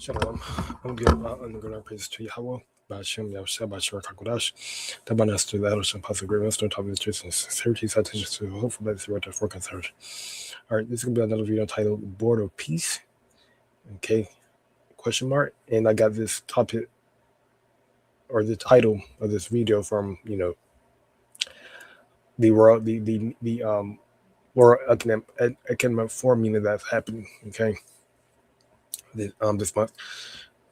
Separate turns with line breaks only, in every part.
Shalom. I'm giving underground praise to Yahweh, Bashim Yahushua, Bashir Kakodash, Tabanas to the Elohim, Pastor Great Master, top of the truth and sincerity, citations to hopefully that's right for concern. All right, this is going to be another video titled Board of Peace. Okay, question mark. And I got this topic or the title of this video from, the world, World Economic Forum meeting that's happening, okay, this month.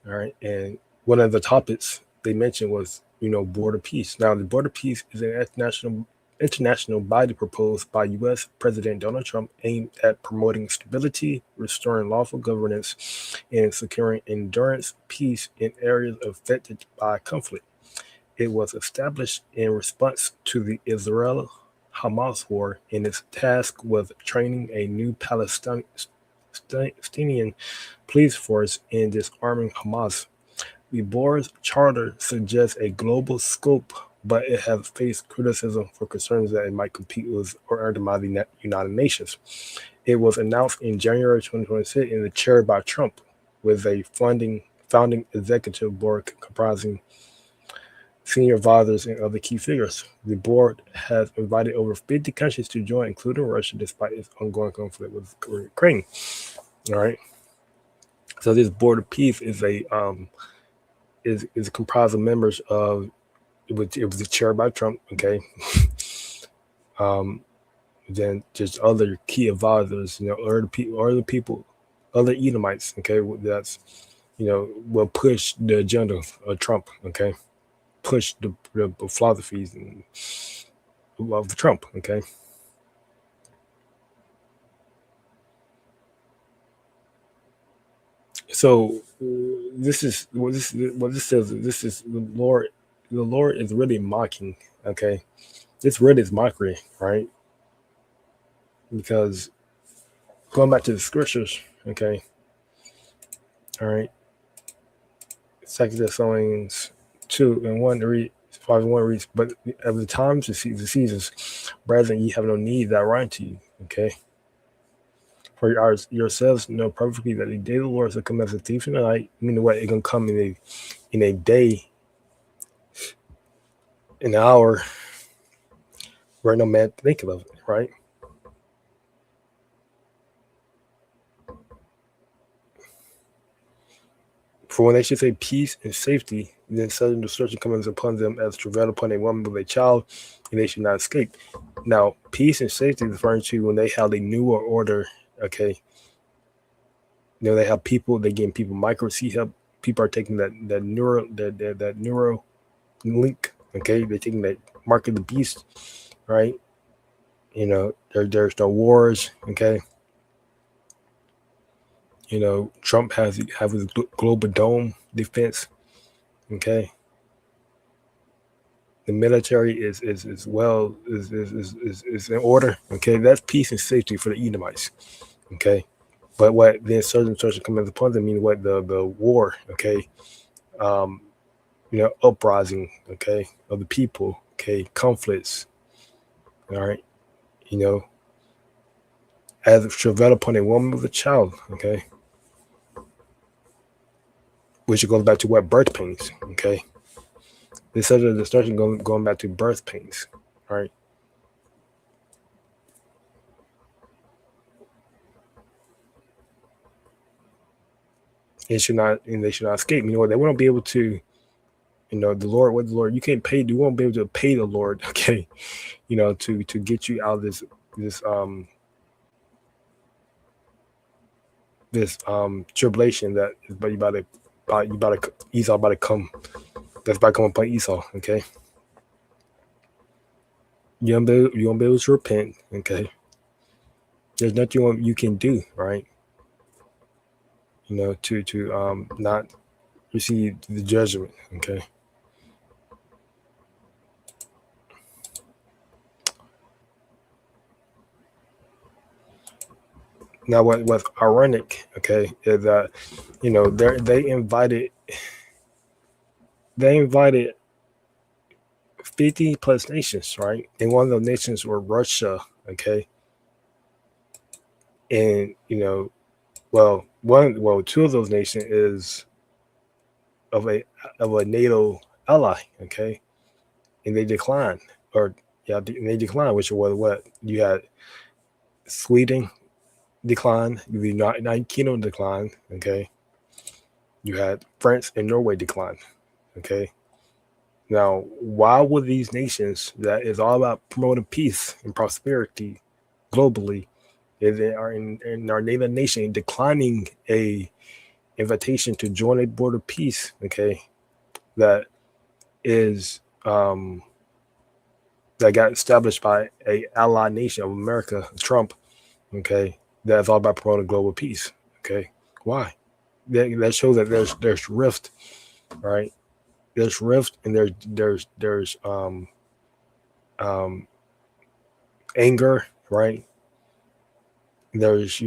All right, and one of the topics they mentioned was, Board of Peace. Now, the Board of Peace is an international body proposed by U.S. President Donald Trump aimed at promoting stability, restoring lawful governance, and securing endurance peace in areas affected by conflict. It was established in response to the Israel-Hamas war, and its task was training a new Palestinian police force and disarming Hamas. The board's charter suggests a global scope, but it has faced criticism for concerns that it might compete with or undermine the United Nations. It was announced in January 2026 and chaired by Trump, with a founding executive board comprising senior advisors and other key figures. The board has invited over 50 countries to join, including Russia, despite its ongoing conflict with Ukraine. All right. So this Board of Peace is is comprised of members of it was chaired by Trump, okay. Then just other key advisors, other people, other Edomites, okay, that's will push the agenda of Trump, okay, push the philosophies of Trump, okay. So this is what this says. This is the Lord. The Lord is really mocking. Okay, this really is mockery, right? Because going back to the scriptures, okay, all right. 2 Thessalonians 2:1 reads, 5:1 reads, but at the times, the seasons, brethren, ye have no need that I write to you. Okay. For yourselves know perfectly that the day of the Lord shall come as a thief in the night. Meaning what? It's gonna come in a day, an hour where no man think of it, right? For when they should say peace and safety, then sudden destruction comes upon them as travail upon a woman with a child, and they should not escape. Now, peace and safety is referring to when they have a newer order, okay. They have people, they're getting people micro C help. People are taking that neuro link, okay. They're taking that mark of the beast, right? There's no wars, okay. Trump have his global dome defense, okay. The military is in order, okay. That's peace and safety for the Edomites, okay. But what the insurrection comes upon them, mean what the war, okay, uprising, okay, of the people, okay, conflicts, all right, as it travail upon a woman with a child, okay, which goes back to what? Birth pains, okay. This other discussion going back to birth pains, right? They should not escape. They won't be able to, the Lord, you can't pay, you won't be able to pay the Lord, okay, to get you out of this tribulation that is about to Esau about to come. That's about to come upon Esau, okay. You won't be able to repent, okay. There's nothing you can do, right? To not receive the judgment, okay. Now, what's ironic, okay, is that they invited 50 plus nations, right? And one of those nations were Russia, okay, and Two of those nations is of a NATO ally, okay, and they declined, or yeah, and they declined, which was what you had Sweden decline, the United Kingdom decline, okay, you had France and Norway decline, okay. Now, why would these nations that is all about promoting peace and prosperity globally, if they are in our native nation declining a invitation to join a border peace, okay, that is that got established by a allied nation of America, Trump, okay, that's all about promoting global peace, okay. Why? That shows that there's rift, right? There's rift, and there's um anger, right? There's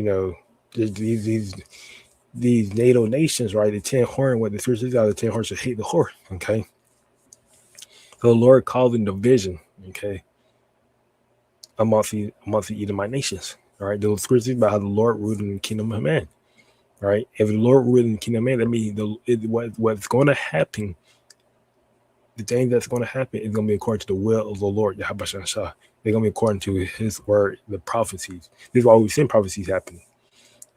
these NATO nations, right? The 10 horn, what the scriptures got, the 10 horns should hate the whore, okay. So the Lord causing division, okay, amongst the Edomite nations, all right. The scriptures about how the Lord ruled in the kingdom of man, right? If the Lord ruled in the kingdom of man, that means what's going to happen, the thing that's going to happen is going to be according to the will of the Lord, Yahweh Shah. They're going to be according to his word, the prophecies. This is why we've seen prophecies happen,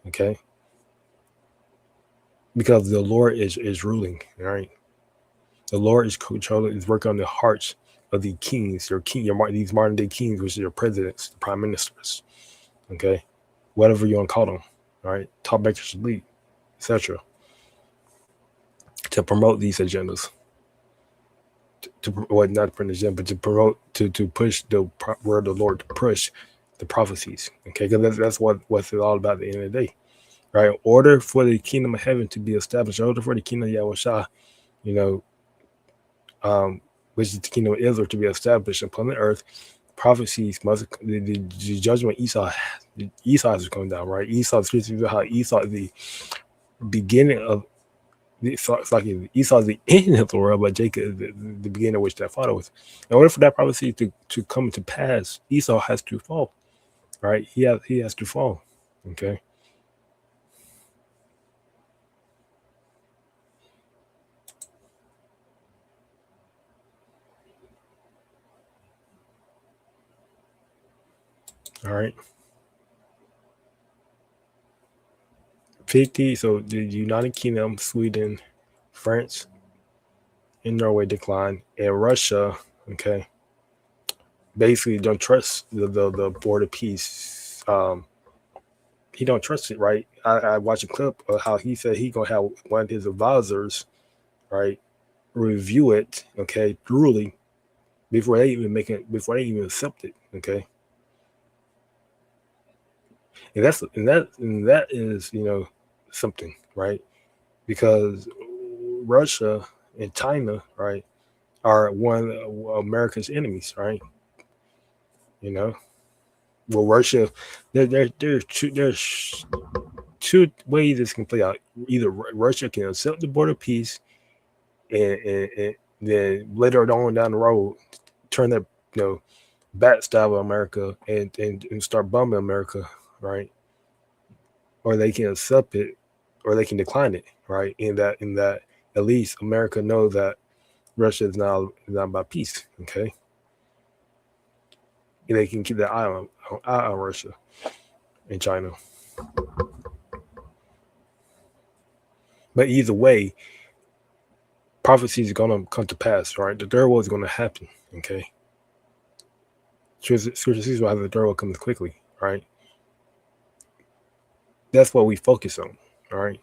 okay? Because the Lord is ruling, right? The Lord is controlling, is working on the hearts of the kings, these modern day kings, which are your presidents, the prime ministers, okay? Whatever you want to call them, all right? Top makers, lead, etc. To promote these agendas. Not to print agenda, but to promote, to push the word of the Lord, to push the prophecies, okay? Because that's what's all about at the end of the day, right? In order for the kingdom of heaven to be established, in order for the kingdom of Yahweh Shah, which is the kingdom of Israel, to be established upon the earth, prophecies must, the judgment Esau is coming down, right? Esau, the scriptures how Esau is the beginning of, it's like Esau is the end of the world, but Jacob is the beginning of which that father was. In order for that prophecy to come to pass, Esau has to fall, right? He has to fall, okay? All right. 50. So the United Kingdom, Sweden, France, and Norway decline, and Russia, okay, basically don't trust the border peace. He don't trust it, right? I watched a clip of how he said he gonna have one of his advisors, right, review it, okay, thoroughly before they even accept it, okay. And that is something, right? Because Russia and China, right, are one of America's enemies, right? Well, Russia, there's two ways this can play out. Either Russia can accept the border peace, and then later on down the road, turn that backstab America and start bombing America, right? Or they can accept it, or they can decline it, right? In that at least America knows that Russia is not about peace, okay? And they can keep their eye on Russia and China. But either way, prophecy is going to come to pass, right? The third world is going to happen, okay? Scripture says why the third world comes quickly, right? That's what we focus on, all right?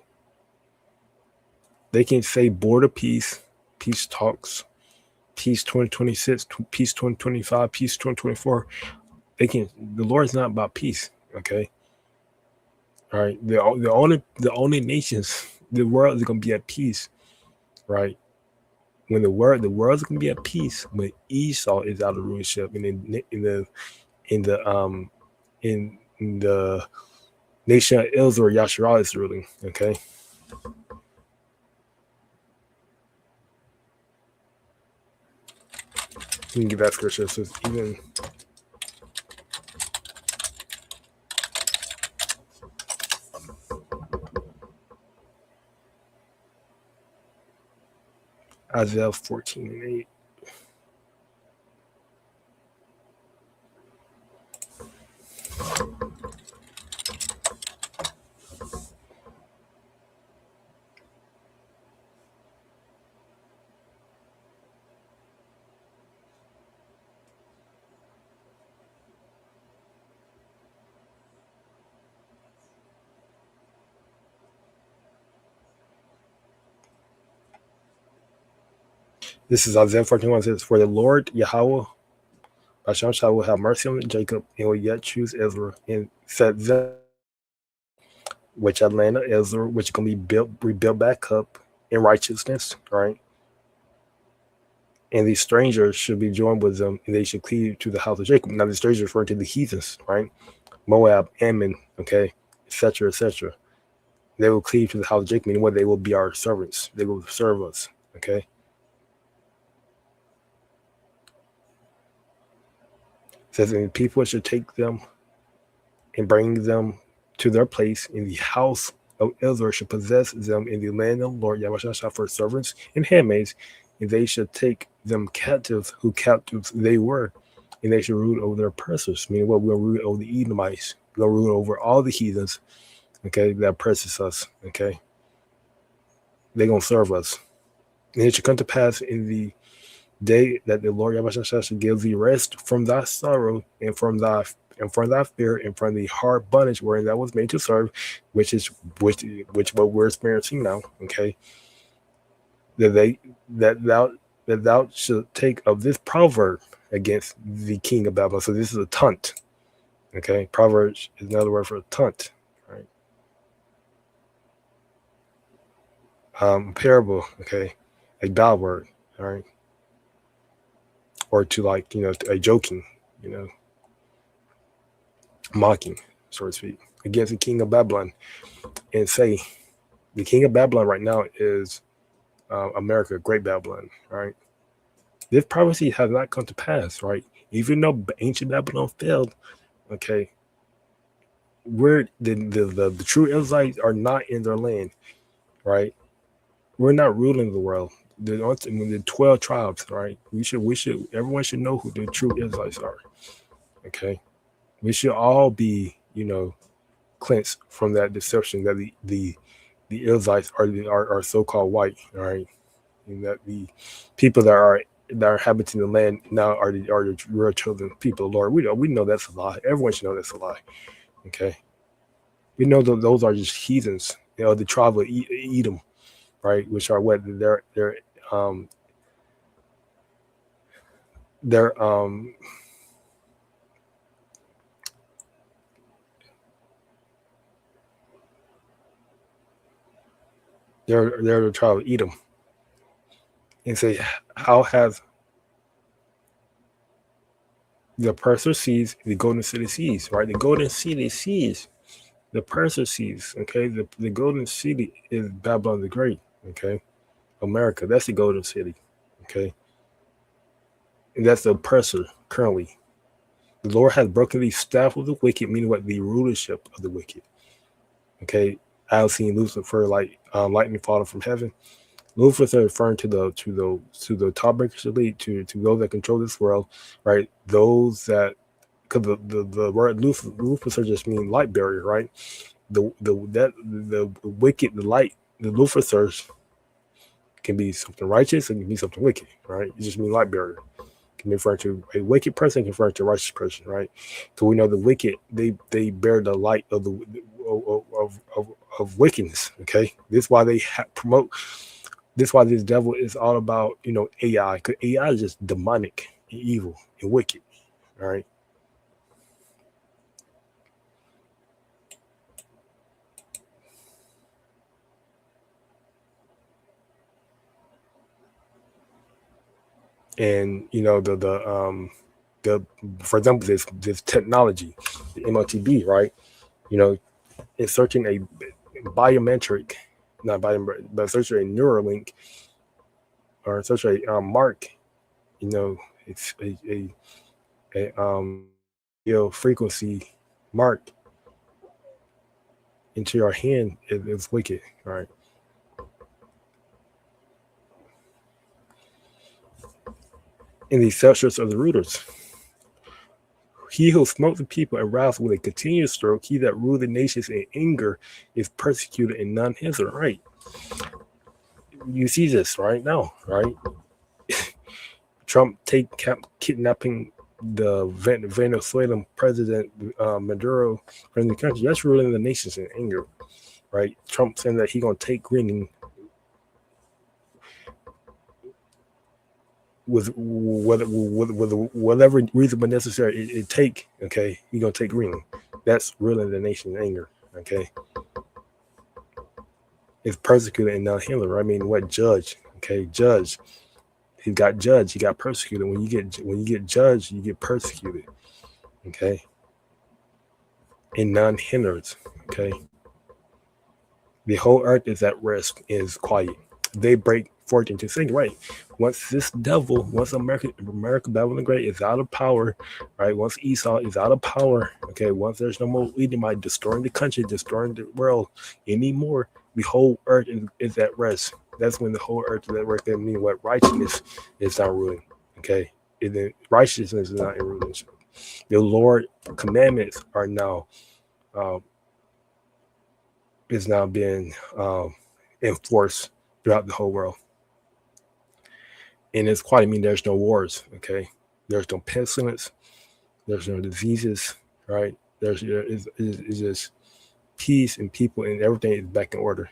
They can say border peace, peace talks, peace 2026, peace 2025, peace 2024. The Lord's not about peace, okay? All right. The only nations, the world is gonna be at peace, right? When the world's gonna be at peace when Esau is out of rulership, and in the nation of Israel, Yasharal is ruling. Okay. You can give that scripture. So even Isaiah 14:8. This is Isaiah 14:1. Says, "For the Lord Yahweh Hashem will have mercy on Jacob and will yet choose Israel and set them, which Atlanta Israel, which can be rebuilt back up in righteousness, right? And these strangers should be joined with them, and they should cleave to the house of Jacob." Now, the strangers refer to the heathens, right? Moab, Ammon, okay, etc., etc. They will cleave to the house of Jacob, meaning what? They will be our servants. They will serve us, okay? It says, and people should take them and bring them to their place in the house of Israel, should possess them in the land of the Lord Yahweh for servants and handmaids, and they should take them captives, who captives they were, and they should rule over their oppressors. Meaning what? We'll rule over the Edomites. We'll rule over all the heathens, okay, that oppresses us, okay? They're going to serve us. And it should come to pass in the day that the Lord Yahweh shall give thee rest from thy sorrow and from thy fear and from the hard bondage wherein thou was made to serve, which what we're experiencing now. Okay, that thou should take of this proverb against the king of Babylon. So this is a taunt. Okay, Proverbs is another word for a taunt. Right. Parable. Okay, a bad word. All right. Or to, like, a joking, mocking, so to speak, against the king of Babylon, and say, the king of Babylon right now is America, Great Babylon, right? This prophecy has not come to pass, right? Even though ancient Babylon failed, okay, we're the true Israelites are not in their land, right? We're not ruling the world. The 12 tribes, right? Everyone should know who the true Israelites are, okay? We should all be, cleansed from that deception that the Israelites are so-called white, all right, and that the people that are inhabiting the land now are the real children, people of the Lord. We know that's a lie. Everyone should know that's a lie. Okay, we know that those are just heathens. The tribe of Edom, right? Which are what um they're they're the tribe of Edom. And say, how has the Perser sees, the Golden City sees, right? The Golden City sees, the Perser sees, okay? The Golden City is Babylon the Great, okay? America, that's the Golden City, okay? And that's the oppressor currently. The Lord has broken the staff of the wicked, meaning what? The rulership of the wicked, okay? I've seen Lucifer like lightning falling from heaven. Lucifer referring to the top breakers elite, to those that control this world, right? Those that, because the word Lucifer just means light barrier, right? The wicked, the light, the Lucifers can be something righteous and can be something wicked, right? It just means light barrier. It can refer to a wicked person, can refer to a righteous person, right? So we know the wicked, they bear the light of of wickedness. Okay, this is why they promote. This is why this devil is all about AI, because AI is just demonic and evil and wicked. All right. And the for example, this technology, the MLTB, right? It's searching a biometric, not biometric, but searching a Neuralink, or search a mark. It's a frequency mark into your hand is wicked, right? in the celsius of the rulers. He who smote the people aroused with a continuous stroke, he that ruled the nations in anger is persecuted and none hither. Right. You see this right now, right? Trump kidnapping the Venezuelan president Maduro from the country. That's ruling the nations in anger, right? Trump saying that he's gonna take Greening with whatever reasonable necessary it take. Okay, he's gonna take Greening. That's ruling the nation in anger. Okay, it's persecuted and not healer. I mean, what judge? Okay, judge. He got judged. He got persecuted. When you get judged, you get persecuted. Okay, and none hinders. Okay, the whole earth is at rest, is quiet. They break forth into sing. Right. Once America Babylon the Great is out of power, right? Once Esau is out of power, okay. Once there's no more Edomite destroying the country, destroying the world anymore, the whole earth is at rest. That's when the whole earth is at rest. That means what righteousness is not ruling. Okay, righteousness is not in ruling. The Lord commandments are now is now being enforced throughout the whole world. And it's quiet. I mean, there's no wars. Okay, there's no pestilence. There's no diseases. Right. It's just peace and people and everything is back in order.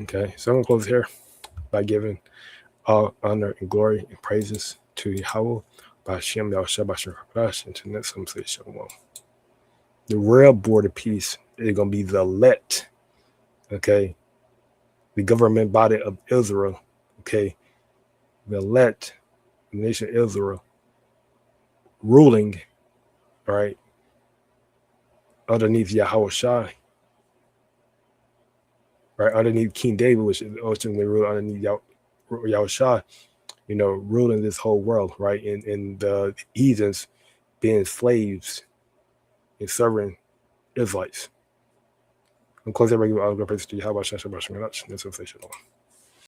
Okay, so I'm going to close here by giving all honor and glory and praises to Yahweh, by Hashem, Yahweh, and to next time say Shalom. The real border peace is going to be the elect, okay, the government body of Israel, okay, the elect, the nation of Israel, ruling, right, underneath Yahweh Shai, right, underneath King David, which is ultimately ruled underneath Yahweh Shai, ruling this whole world, right, and the heathens being slaves and serving Israelites. I'm closing everybody with all the praise to Yahweh Shai, Shabbat Shalom.